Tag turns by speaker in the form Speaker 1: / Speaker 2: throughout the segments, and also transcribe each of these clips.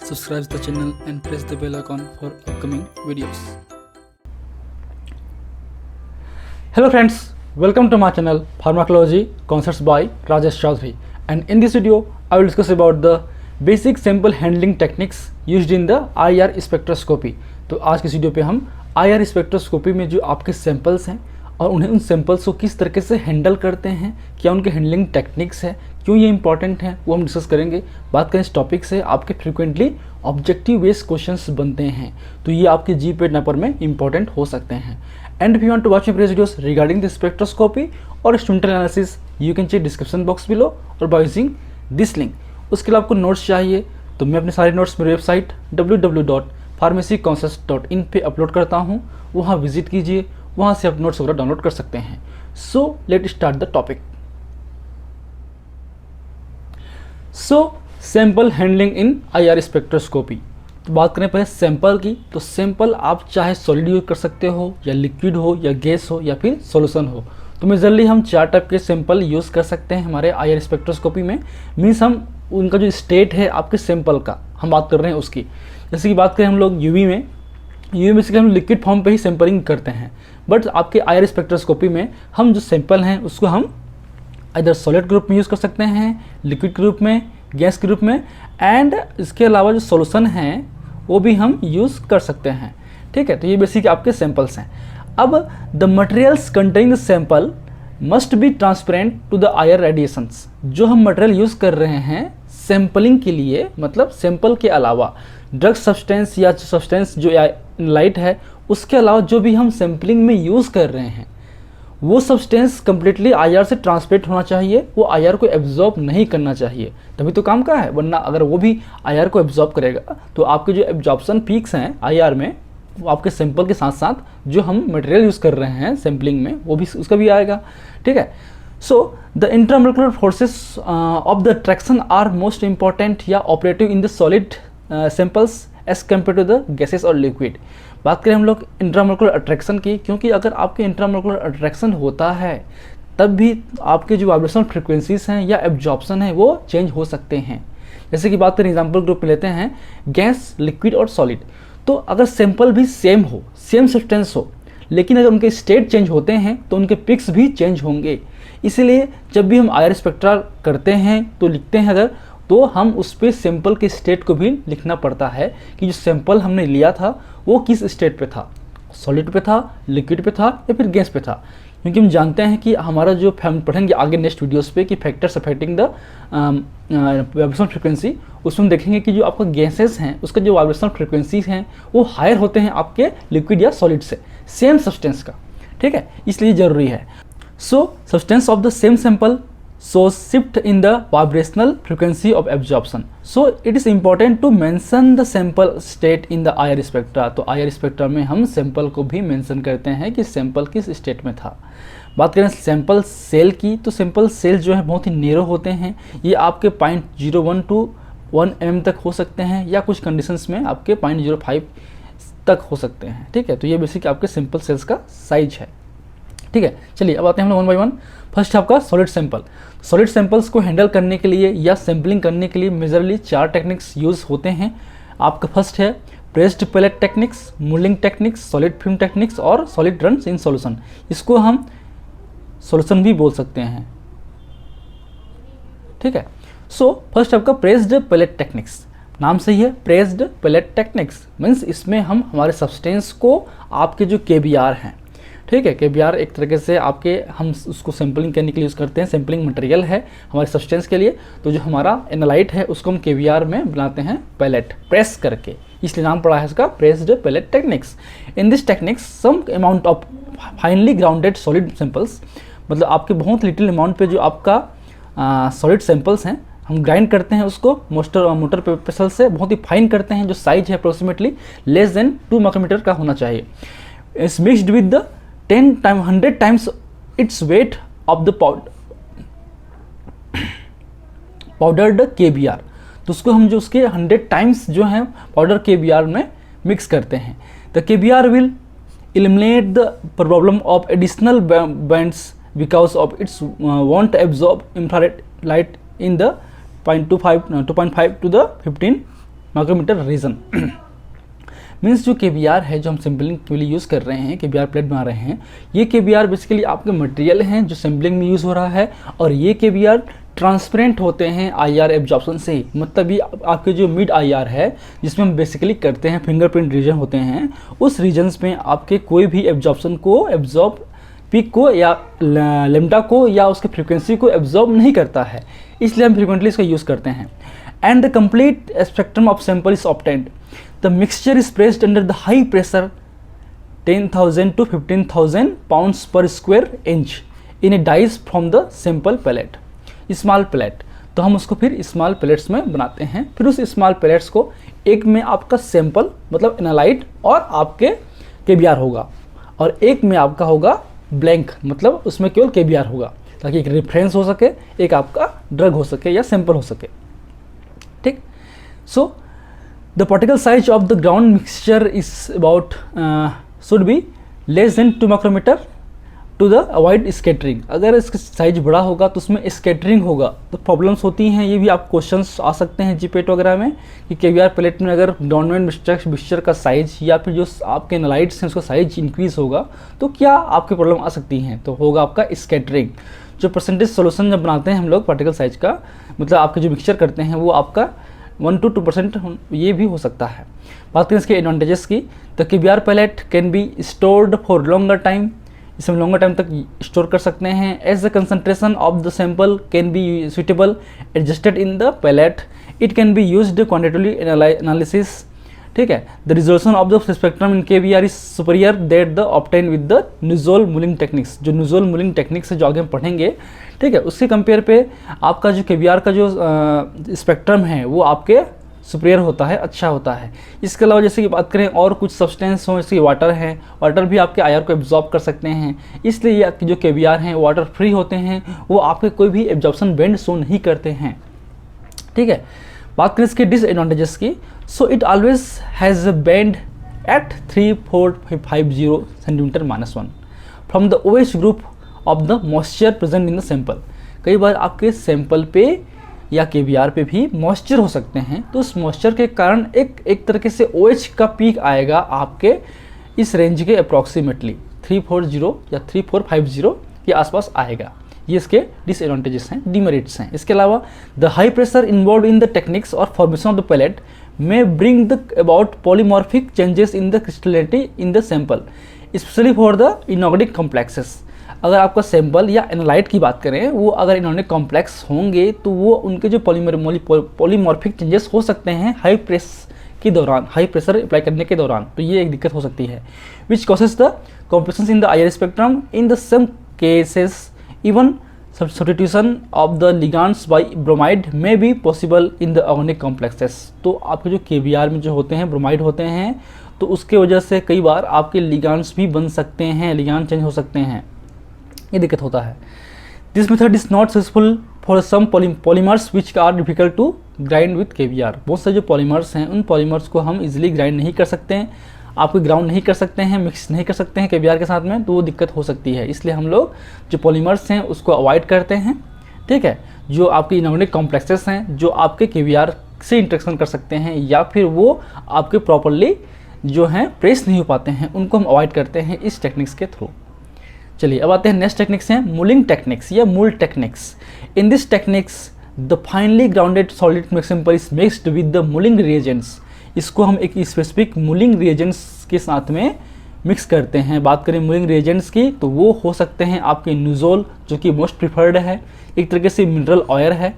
Speaker 1: subscribe the channel and press the bell icon for upcoming videos.
Speaker 2: Hello friends, welcome to my channel Pharmacology Concepts by Rajesh Chaudhary, and in this video I will discuss about the basic sample handling techniques used in the IR spectroscopy. तो आज की video पे हम IR spectroscopy में जो आपके samples हैं और उन्हें उन सैंपल्स को किस तरीके से हैंडल करते हैं, क्या उनके हैंडलिंग टेक्निक्स है, क्यों ये इंपॉर्टेंट है, वो हम डिस्कस करेंगे। बात करें इस टॉपिक से आपके फ्रीक्वेंटली ऑब्जेक्टिव बेस्ड क्वेश्चंस बनते हैं, तो ये आपके जीपीएट पेपर में इंपॉर्टेंट हो सकते हैं। And if you want to watch my previous videos regarding the spectroscopy और instrumental analysis, you can check description box below और बाय यूजिंग दिस लिंक। उसके लिए आपको नोट्स चाहिए तो मैं अपने सारे नोट्स मेरी वेबसाइट www.pharmacyconcepts.in पे अपलोड करता हूँ, वहाँ विजिट कीजिए, वहाँ से आप नोट्स वगैरह डाउनलोड कर सकते हैं। So let start the topic. So sample handling in IR spectroscopy. तो बात करें पहले सैंपल की, तो सैंपल आप चाहे सॉलिड यूज कर सकते हो या लिक्विड हो या गैस हो या फिर सॉल्यूशन हो। तो मेजरली हम 4 टाइप के सैंपल यूज़ कर सकते हैं हमारे IR स्पेक्ट्रोस्कोपी में। मीन्स हम उनका जो स्टेट है आपके सैंपल का हम बात कर रहे हैं उसकी। जैसे कि बात करें हम लोग यूवी में बेसिकली हम लिक्विड फॉर्म पे ही सैंपलिंग करते हैं, बट आपके IR स्पेक्ट्रोस्कोपी में हम जो सैंपल हैं उसको हम इधर सॉलिड ग्रुप में यूज़ कर सकते हैं, लिक्विड ग्रुप में, गैस के रूप में, एंड इसके अलावा जो सॉल्यूशन हैं वो भी हम यूज़ कर सकते हैं। ठीक है, तो ये बेसिक आपके सैंपल्स हैं। अब the materials containing the sample must be transparent to the IR radiations. जो हम मटेरियल यूज़ कर रहे हैं सैंपलिंग के लिए, मतलब सैंपल के अलावा ड्रग सब्सटेंस या सब्सटेंस जो लाइट है, उसके अलावा जो भी हम सैंपलिंग में यूज़ कर रहे हैं वो सब्सटेंस कम्प्लीटली IR से ट्रांसपेरेंट होना चाहिए, वो IR को एब्जॉर्ब नहीं करना चाहिए, तभी तो काम का है। वरना अगर वो भी IR को एब्जॉर्ब करेगा तो आपके जो एब्जॉर्प्शन पीक्स हैं IR में, वो आपके सैंपल के साथ साथ जो हम मटेरियल यूज़ कर रहे हैं सैंपलिंग में वो भी उसका भी आएगा। ठीक है, so the intramolecular forces of the attraction are most important या operative in the solid samples as compare to the gases और लिक्विड। बात करें हम लोग इंट्रामोलिकुलर अट्रैक्शन की, क्योंकि अगर आपके इंट्रामोलिकुलर अट्रैक्शन होता है तब भी आपके जो वाइब्रेशनल फ्रिक्वेंसीज हैं या एब्जॉर्प्शन है वो चेंज हो सकते हैं। जैसे कि बात करें एग्जाम्पल ग्रुप में लेते हैं गैस, लिक्विड और सॉलिड। तो अगर सैंपल भी सेम हो, सेम सब्सटेंस हो, लेकिन अगर उनके स्टेट चेंज होते हैं तो उनके पिक्स भी चेंज होंगे। इसीलिए जब भी हम IR स्पेक्ट्रा करते हैं तो लिखते हैं अगर, तो हम उस पर सैंपल के स्टेट को भी लिखना पड़ता है कि जो सैंपल हमने लिया था वो किस स्टेट पे था, सॉलिड पे था, लिक्विड पे था या फिर गैस पे था। क्योंकि हम जानते हैं कि हमारा जो हम पढ़ेंगे आगे नेक्स्ट वीडियोस पे कि factors affecting the vibrational frequency, उसमें हम देखेंगे कि जो आपका गैसेस हैं उसका जो वाइब्रेशनल फ्रिक्वेंसीज हैं वो हायर होते हैं आपके लिक्विड या सॉलिड से, सेम सब्सटेंस का। ठीक है, इसलिए ज़रूरी है। So substance of the same sample shows shift in the vibrational frequency of absorption. So it is important to mention the sample state in the IR spectra. तो IR spectra में हम sample को भी मेंशन करते हैं कि sample किस state में था। बात करें सैंपल सेल की, तो सैंपल सेल जो है बहुत ही नेरो होते हैं, ये आपके 0.01 to 1 mm तक हो सकते हैं या कुछ कंडीशंस में आपके 0.05 तक हो सकते हैं। ठीक है, तो ये बेसिक आपके सिंपल सेल्स का साइज है। ठीक है, चलिए अब आते हैं हम लोग 1 by 1। फर्स्ट है आपका सॉलिड सैंपल। सॉलिड सैंपल्स को हैंडल करने के लिए या सैंपलिंग करने के लिए मेजरली 4 टेक्निक्स यूज़ होते हैं। आपका फर्स्ट है pressed pellet techniques, moulding techniques, solid film techniques और सॉलिड रन्स इन सॉल्यूशन। इसको हम सॉल्यूशन भी बोल सकते हैं। ठीक है, सो फर्स्ट आपका प्रेस्ड पैलेट टेक्निक्स, नाम से ही है प्रेस्ड पैलेट टेक्निक्स। मीन्स इसमें हम हमारे सब्सटेंस को आपके जो KBr हैं, ठीक है, KBr एक तरीके से आपके हम उसको सैंपलिंग करने के लिए यूज़ करते हैं, सैंपलिंग मटेरियल है हमारे सब्सटेंस के लिए। तो जो हमारा एनालाइट है उसको हम KBr में बनाते हैं पैलेट प्रेस करके, इसलिए नाम पड़ा है इसका pressed pellet techniques. In this techniques some amount of finely grounded solid samples, मतलब आपके बहुत लिटिल अमाउंट पे जो आपका सॉलिड सैंपल्स हैं हम ग्राइंड करते हैं उसको मोटर पेसल से, बहुत ही फाइन करते हैं, जो साइज है अप्रोक्सीमेटली लेस देन 2 माइक्रोमीटर का होना चाहिए। It's mixed with the 100 times its weight of the powdered KBr। तो उसको हम जो उसके 100 टाइम्स जो है पाउडर KBr में मिक्स करते हैं। The KBr will eliminate the problem of additional bands because of its won't absorb infrared light in the 2.5 to the 15 micrometre region. Means जो KBR है जो हम सैम्पलिंग के लिए यूज़ कर रहे हैं, KBR प्लेट बना रहे हैं, ये KBR बेसिकली आपके मटेरियल हैं जो सैम्पलिंग में यूज़ हो रहा है, और ये KBR ट्रांसपेरेंट होते हैं IR एब्जॉर्प्शन से ही। मतलब ये आपके जो मिड IR है जिसमें हम बेसिकली करते हैं फिंगरप्रिंट रीजन होते हैं, उस रीजन्स में आपके कोई भी एब्जॉर्प्शन को एब्जॉर्ब पीक को या लेमडा को या उसके फ्रीक्वेंसी को एब्जॉर्ब नहीं करता है, इसलिए हम फ्रीक्वेंटली इसका यूज़ करते हैं। And the complete spectrum of sample is obtained. The mixture is placed under the high pressure 10,000 to 15,000 pounds per square inch in a dies from the sample pellet, small plate. तो हम उसको फिर small plates में बनाते हैं। फिर उस small plates को एक में आपका सैंपल मतलब एनालाइट और आपके KBR होगा, और एक में आपका होगा ब्लैंक, मतलब उसमें केवल KBR होगा, ताकि एक रेफरेंस हो सके, एक आपका ड्रग हो सके या सैंपल हो सके। ठीक। So the particle size of the ground mixture is about should be less than 2 micrometre to the avoid scattering. अगर इसका साइज बड़ा होगा तो उसमें स्कैटरिंग होगा, तो प्रॉब्लम्स होती हैं। ये भी आप क्वेश्चंस आ सकते हैं जीपेट वगैरह में कि KBR प्लेट में अगर ग्राउंड मिक्सचर का साइज या फिर जो आपके एनालाइट्स हैं उसका साइज इंक्रीज होगा तो क्या आपकी प्रॉब्लम आ सकती हैं। तो होगा आपका स्कैटरिंग। जो परसेंटेज सोल्यूशन जब बनाते हैं हम लोग पार्टिकल साइज का, मतलब आपके जो मिक्सचर करते हैं वो आपका 1 to 2% ये भी हो सकता है। बात करें इसके एडवांटेजेस की, तो KBR pellet can be stored for longer time, इसे हम लॉन्गर टाइम तक स्टोर कर सकते हैं। As the concentration of the sample can be suitable adjusted in the pellet, it can be used quantitatively analysis. ठीक है। The resolution of the spectrum in KBR is superior that the obtain with the Nujol mulling techniques. जो Nujol mulling techniques है जो आगे हम पढ़ेंगे, ठीक है, उसके कंपेयर पे आपका जो KBR का जो स्पेक्ट्रम है वो आपके सुपीरियर होता है, अच्छा होता है। इसके अलावा जैसे कि बात करें और कुछ सब्सटेंस हो, जैसे वाटर है, वाटर भी आपके IR को एब्जॉर्ब कर सकते हैं, इसलिए ये आपके जो KBR हैं वाटर फ्री होते हैं, वो आपके कोई भी एब्जॉर्प्शन बैंड शो नहीं करते हैं। ठीक है। बात करें इसके डिसएडवांटेजेस की, so it always has a band at 3450 centimetre -1 from the OH group of the moisture present in the sample. कई बार आपके सैंपल पे या KBR पे भी मॉइस्चर हो सकते हैं, तो उस मॉइस्चर के कारण एक तरीके से OH का पीक आएगा आपके इस रेंज के अप्रॉक्सीमेटली 340 या 3450 के आसपास आएगा। ये इसके डिसएडवांटेजेस हैं, डिमेरिट्स हैं। इसके अलावा the high pressure involve in the techniques और formation of the pellet may bring the about polymorphic changes in the crystallinity in the sample, especially for the inorganic complexes। अगर आपका सैंपल या analyte की बात करें, वो अगर इनऑर्गेनिक कॉम्प्लेक्स होंगे तो वो उनके जो पॉलीमॉर्फिक चेंजेस हो सकते हैं हाई प्रेशर अप्लाई करने के दौरान, तो ये एक दिक्कत हो सकती है। Which causes the complexions in the IR spectrum in the some cases even substitution of the ligands by bromide may be possible in the organic complexes। तो आपके जो KBR में जो होते हैं ब्रोमाइड होते हैं, तो उसके वजह से कई बार आपके लिगांड्स भी बन सकते हैं, लिगांड चेंज हो सकते हैं, ये दिक्कत होता है। This method is not successful for some polymers which are difficult to grind with KBR। बहुत से जो पॉलीमर्स हैं उन पॉलीमर्स को हम इजीली ग्राइंड नहीं कर सकते हैं, आपको ग्राउंड नहीं कर सकते हैं, मिक्स नहीं कर सकते हैं KBR के साथ में, तो वो दिक्कत हो सकती है। इसलिए हम लोग जो पॉलीमर्स हैं उसको अवॉइड करते हैं। ठीक है। जो आपकी इनऑर्गेनिक कॉम्प्लेक्सेस हैं जो आपके KBR से इंटरेक्शन कर सकते हैं या फिर वो आपके प्रॉपरली जो हैं प्रेस नहीं हो पाते हैं, उनको हम अवॉइड करते हैं इस टेक्निक्स के थ्रू। चलिए अब आते हैं नेक्स्ट टेक्निक्स हैं मूलिंग टेक्निक्स या मूल techniques. In this techniques the finally grounded solid mixer is mixed with the mulling reagents. इसको हम एक स्पेसिफिक मूलिंग रिएजेंट्स के साथ में मिक्स करते हैं। बात करें मूलिंग रिएजेंट्स की, तो वो हो सकते हैं आपके नुजोल जो कि मोस्ट प्रिफर्ड है, एक तरीके से मिनरल ऑयल है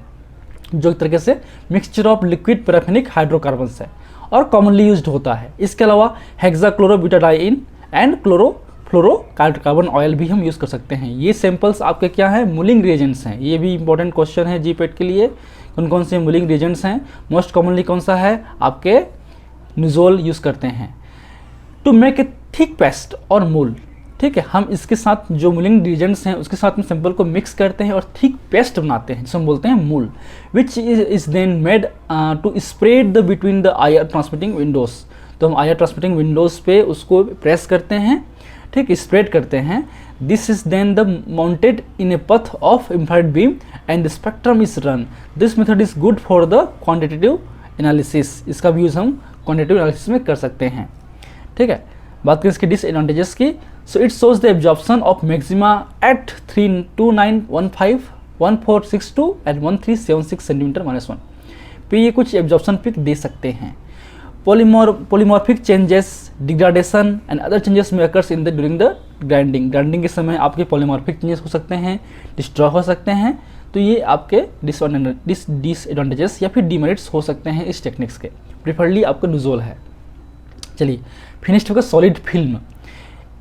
Speaker 2: जो एक तरीके से mixture of liquid paraffinic hydrocarbons है और कॉमनली यूज्ड होता है। इसके अलावा हेक्साक्लोरोब्यूटाडाइन एंड क्लोरोफ्लोरोकार्बन ऑयल भी हम यूज़ कर सकते हैं। ये सैंपल्स आपके क्या हैं, मूलिंग रिएजेंट्स हैं। ये भी इंपॉर्टेंट क्वेश्चन है जीपेट के लिए, कौन कौन से मूलिंग रिएजेंट्स हैं। मोस्ट कॉमनली कौन सा है, आपके नुजोल यूज़ करते हैं to make a thick paste और मूल। ठीक है। हम इसके साथ जो मूलिंग रिएजेंट्स हैं उसके साथ में सैंपल को मिक्स करते हैं और थिक पेस्ट बनाते हैं जिसे हम बोलते हैं mull, which is then made to spread the between the IR transmitting windows. तो हम IR ट्रांसमिटिंग विंडोज पे उसको प्रेस करते हैं, ठीक, स्प्रेड करते हैं। This is then the mounted in a path of infrared beam and the spectrum is run. This method is good for the quantitative analysis, इसका भी यूज़ हम क्वांटिटेटिव एनालिसिस में कर सकते हैं। ठीक है, बात करें इसके डिसएडवांटेजेस की। So it shows the absorption of maxima at 32915 1462 and 1376 centimetre -1 पे ये कुछ एब्जॉर्प्शन पिक दे सकते हैं। Polymorphic changes, degradation and other changes में occurs in the during the grinding के समय आपके पॉलीमॉर्फिक चेंजेस हो सकते हैं, डिस्ट्रॉय हो सकते हैं। तो ये आपके डिसएडवांटेजेस या फिर डिमेरिट्स हो सकते हैं इस टेक्निक्स के। प्रिफरली आपका नुजोल है। चलिए फिनिश्ड होगा solid film.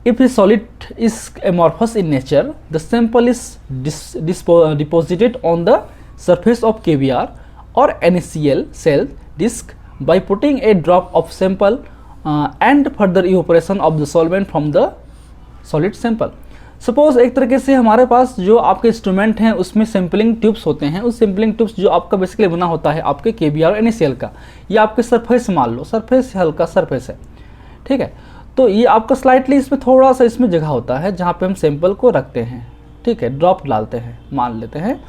Speaker 2: If the solid is amorphous in nature, the sample is deposited on the surface of KBR or NaCl cell disc by putting a drop of sample and further evaporation of the solvent from the solid sample. Suppose एक तरीके से हमारे पास जो आपके instrument हैं उसमें sampling tubes होते हैं, उस सैम्पलिंग ट्यूब्स जो आपका बेसिकली बना होता है आपके KBR और NaCl का, ये आपके सरफेस मान लो, सरफेस हल्का सरफेस है, ठीक है। तो ये आपका स्लाइटली इसमें थोड़ा सा इसमें जगह होता है जहाँ पे हम सैंपल को रखते हैं, ठीक है, ड्रॉप डालते हैं, मान लेते हैं,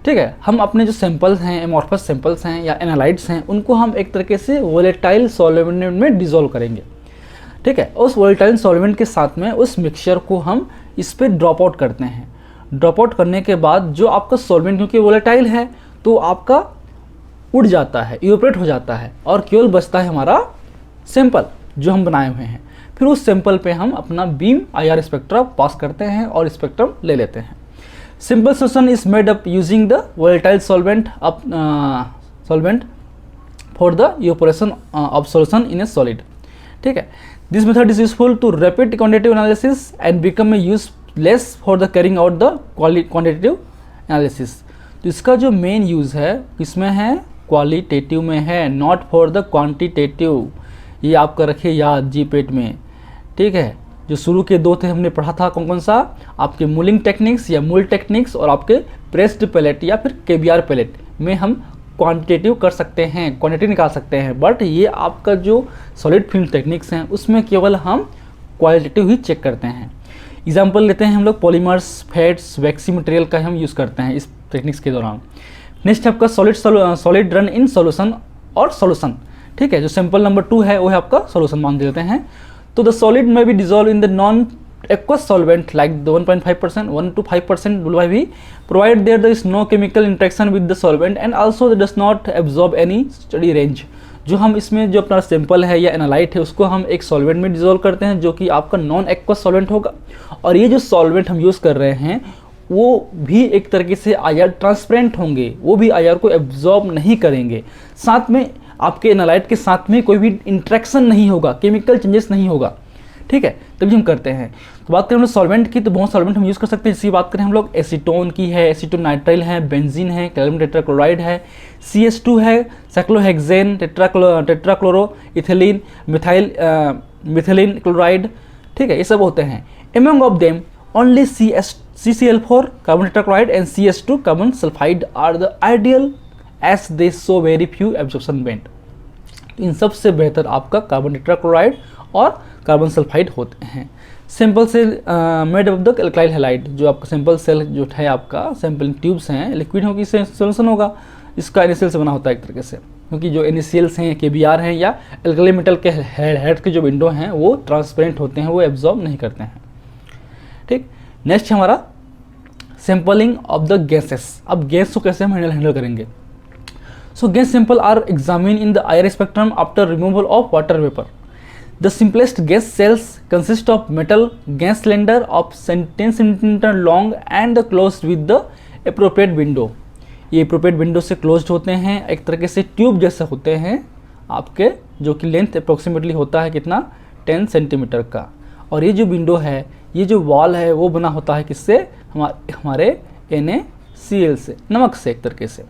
Speaker 2: ठीक है। हम अपने जो सैंपल्स हैं, एमॉर्फस सैंपल्स हैं या एनालाइट्स हैं, उनको हम एक तरीके से वोलेटाइल सॉल्वेंट में डिसॉल्व करेंगे, ठीक है। उस वोलेटाइल सॉल्वेंट के साथ में उस मिक्सचर को हम इस पर ड्रॉप आउट करते हैं। ड्रॉप आउट करने के बाद जो आपका सॉल्वेंट क्योंकि वोलेटाइल है तो आपका उड़ जाता है, इवेपोरेट हो जाता है और केवल बचता है हमारा सैंपल जो हम बनाए हुए हैं। फिर उस सैंपल पे हम अपना बीम IR स्पेक्ट्रा पास करते हैं और स्पेक्ट्रम ले लेते हैं। Simple solution is made up using the volatile solvent for the evaporation of solution in a solid, ठीक है। This method is useful to rapid quantitative analysis and become a useless for the carrying out the quantitative analysis. तो इसका जो main use है किसमें है, qualitative में है, नॉट फॉर द क्वांटिटेटिव। ये आपका रखिए याद जीपेट में, ठीक है। जो शुरू के दो थे हमने पढ़ा था, कौन कौन सा, आपके मूलिंग टेक्निक्स या मूल टेक्निक्स और आपके प्रेस्ड पैलेट या फिर KBR पैलेट में हम क्वांटिटेटिव कर सकते हैं, क्वांटिटी निकाल सकते हैं। बट ये आपका जो सॉलिड फिल्म टेक्निक्स हैं उसमें केवल हम क्वालिटेटिव ही चेक करते हैं। एग्जाम्पल लेते हैं हम लोग पॉलीमर्स, फैट्स, वैक्सी मटेरियल का हम यूज़ करते हैं इस टेक्निक्स के दौरान। नेक्स्ट आपका सॉलिड रन इन सोल्यूशन और सोल्यूशन, ठीक है। जो सैंपल नंबर 2 है वो है आपका सोल्यूशन मान देते हैं। तो द सॉलिड में be dissolve in the non aqueous solvent like the 1.5%, 1 to 5% will be provided there is no chemical interaction with the solvent and also it does not absorb any steady range। जो हम इसमें जो अपना sample है या analyte है उसको हम एक सॉल्वेंट में डिजोल्व करते हैं जो कि आपका नॉन एक्वस सॉल्वेंट होगा, और ये जो सॉल्वेंट हम यूज़ कर रहे हैं वो भी एक तरीके से IR ट्रांसपेरेंट होंगे, वो भी IR को एब्जॉर्ब नहीं करेंगे। साथ में आपके एनालाइट के साथ में कोई भी इंट्रैक्शन नहीं होगा, केमिकल चेंजेस नहीं होगा, ठीक है, तभी हम करते हैं। तो बात करें हम लोग सॉल्वेंट की, तो बहुत सॉल्वेंट हम यूज़ कर सकते हैं। जैसे बात करें हम लोग एसीटोन की है, एसीटोन नाइट्राइल है, बेंजीन है, कैल्शियम टेट्राक्लोराइड है, CS2 है, cyclohexane, tetrachloro ethylene, methylene chloride, ठीक है, ये सब होते हैं। Among of them only CCl4 carbon tetrachloride and CS2 carbon sulphide are the ideal as they show very few absorption band. इन सबसे बेहतर आपका कार्बन टेट्राक्लोराइड और कार्बन सल्फाइड होते हैं। Simple cell made of the alkyl halide, जो आपका simple cell जो है आपका सैंपलिंग ट्यूब्स हैं, लिक्विड होगी सोल्यूशन होगा, इसका NaCl से बना होता है एक तरीके से, क्योंकि जो NaCl हैं, KBR हैं या एल्कली मेटल के हेड के जो विंडो हैं वो ट्रांसपेरेंट होते हैं, वो एब्जॉर्ब नहीं करते हैं, ठीक। नेक्स्ट हमारा सैंपलिंग ऑफ द गैसेस। अब गैस को कैसे हम हैंडल करेंगे। So gas sample are examine in the IR spectrum after removal of water vapour. The simplest gas cells consist of metal gas cylinder of 10 cm long and closed with the appropriate window। ये appropriate window से closed होते हैं, एक तरीके से tube जैसे होते हैं आपके, जो कि लेंथ अप्रोक्सीमेटली होता है कितना, 10 सेंटीमीटर का। और ये जो विंडो है, ये जो वॉल है वो बना होता है किससे, हमारे NaCl से, नमक से एक तरीके से।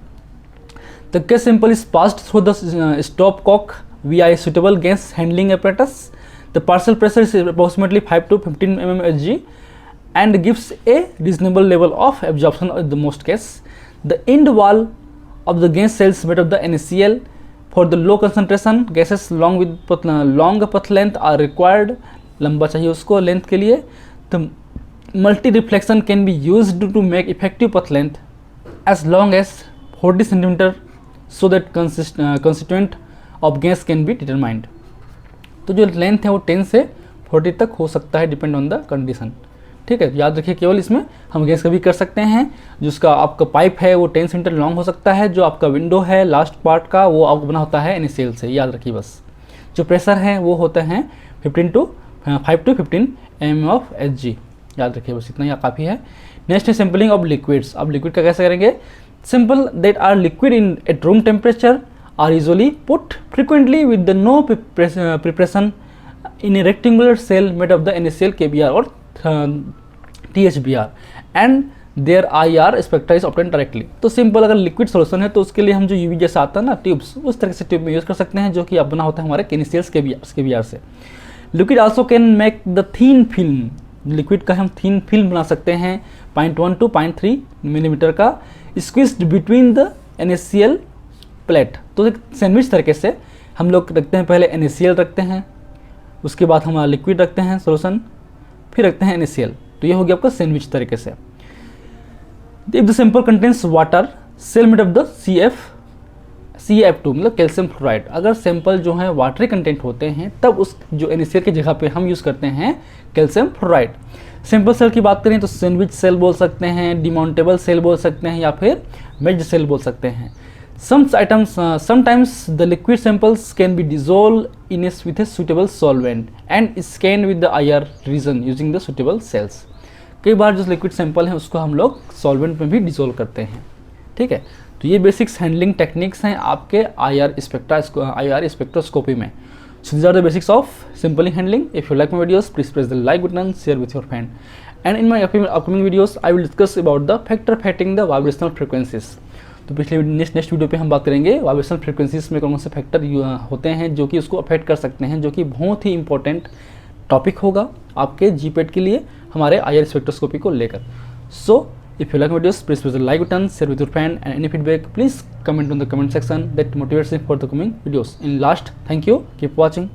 Speaker 2: The gas sample is passed through the stopcock via a suitable gas handling apparatus. The partial pressure is approximately 5 to 15 mmHg and gives a reasonable level of absorption of the most gas. The end wall of the gas cells made of the NaCl for the low concentration gases long path length are required। लंबा चाहिए उसको length के लिए। The multi reflection can be used to make effective path length as long as 40 cm so that constituent of gas can be determined। तो जो length है वो 10 से 40 तक हो सकता है, डिपेंड ऑन द कंडीशन। ठीक है, याद रखिए केवल इसमें हम गैस का भी कर सकते हैं। जिसका आपका पाइप है वो 10 सेंटीमीटर लॉन्ग हो सकता है, जो आपका विंडो है लास्ट पार्ट का वो आपको बना होता है NaCl से, याद रखिए बस। जो प्रेशर है वो होता है 5 to 15 mm ऑफ Hg, याद रखिए बस, इतना ही काफ़ी है। नेक्स्ट है सैम्पलिंग ऑफ लिक्विड्स। अब लिक्विड का कैसे करेंगे? Simple, that are liquid in at room temperature are usually put frequently with the no preparation in a rectangular cell made of the NaCl KBr और THBr and their IR spectra is obtain directly. तो simple, अगर liquid solution है तो उसके लिए हम जो UV जैसा आता है ना ट्यूब्स, उस तरह से ट्यूब में यूज़ कर सकते हैं, जो कि अब बना होता है हमारे NaCl KBr से। Liquid also can make the thin film. Liquid का हम थीन फिल्म बना सकते हैं 0.1 to 0.3 मिलीमीटर का, squeezed between the NaCl plate. तो एक सैंडविच तरीके से हम लोग रखते हैं, पहले NaCl रखते हैं, उसके बाद हमारा लिक्विड रखते हैं सोल्यूशन, फिर रखते हैं NaCl। तो ये हो गया आपका सैंडविच तरीके से। If the sample contains water, cell made of the CaF2 मतलब कैल्शियम फ्लोराइड। अगर सैंपल जो है वाटरी कंटेंट होते हैं तब उस जो NaCl की जगह पे हम यूज़ करते हैं कैल्शियम फ्लोराइड। सैंपल सेल की बात करें तो सैंडविच सेल बोल सकते हैं, डिमाउंटेबल सेल बोल सकते हैं, या फिर मेज्ड सेल बोल सकते हैं। Sometimes the liquid samples can be dissolved with a suitable solvent and scanned with the IR region using the suitable cells। कई बार जो लिक्विड सैंपल है उसको हम लोग सॉल्वेंट में भी डिसोल्व करते हैं। ठीक है, तो ये बेसिक्स हैंडलिंग टेक्निक्स हैं आपके IR स्पेक्ट्रोस्कोपी में। So these are the basics of sampling handling. If you like my videos, please press the like button, share with your friend. And in my upcoming videos, I will discuss about the factor affecting the vibrational frequencies। तो पिछले next video पे हम बात करेंगे vibrational frequencies में कौन से factor होते हैं जो कि उसको अफेक्ट कर सकते हैं, जो कि बहुत ही इंपॉर्टेंट टॉपिक होगा आपके GPAT के लिए हमारे IR स्पेक्ट्रोस्कोपी को लेकर। So if you like videos, please press the like button, share with your friend and any feedback please comment on the comment section that motivates me for the coming videos. In last, thank you, keep watching.